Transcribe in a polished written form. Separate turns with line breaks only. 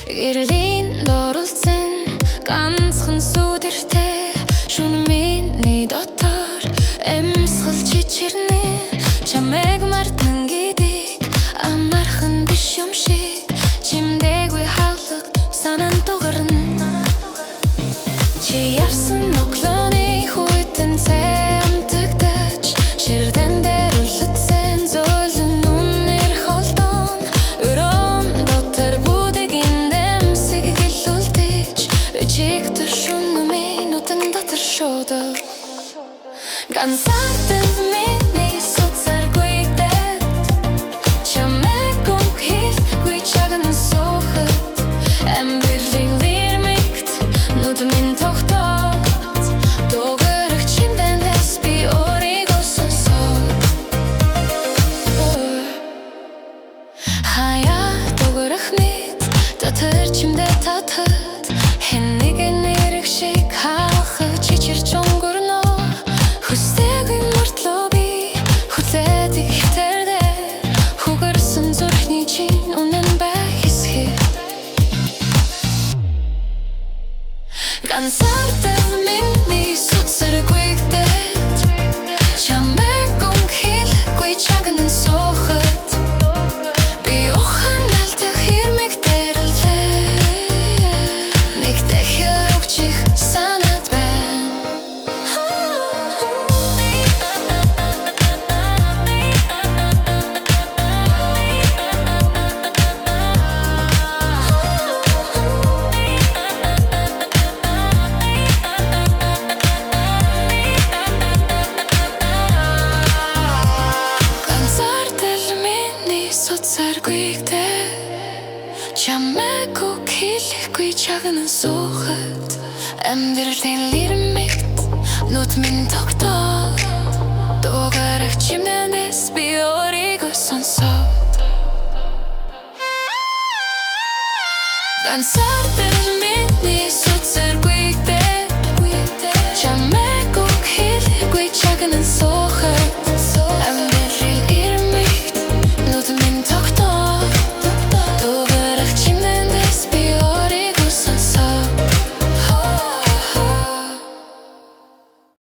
Гэрлийн доролцсон ганцхан сүдэртэй шөнө миний дотор эмсгэл чичирнэ чамайг мартан гэдэг амархан биш юм шиг чимдэггүй хаалга санаан дугарна чи явсан оклоны хүйтэн цэмтэгдэж ширдэн дээр үлдсэн зөөлөн үнээр холдон өрөөм дотор бүдэгин дэмсэг гэлүүлдэж үчиг төшөн минутын дотор шоудо ганцаардан миний соцаргүй дэд чамайг гүнхэлгүй чагнан суухад амбирлиг лирмигт нүд минь тогтоод дугарах чимдэнээс би өөрийгөө сонсоод хаяа дугарах мэд дотор чимдээ татад хэн нэгэн нэрэг шиг хаахад чичирч өнгөрнө хүсээгүй мөртлөө би хүлээд ихтэрдэ хугарсан зүрхний чин үнэн бай хэсхээ ганцаардан миний соцаргүй дэд чамайг гүнхэлгүй чагнан суухад би ухааналтах хэрмэг дэрлээ нэг дахиад өгчих санаад байна соцаргүйгдэ чамайг гүнхэлгүй чагнан суухад амбирлын лирмигт нүд минь тогтоод дугарах чимдэнээс би өөрийгөө сонсоод ганцаардан миний соцаргүй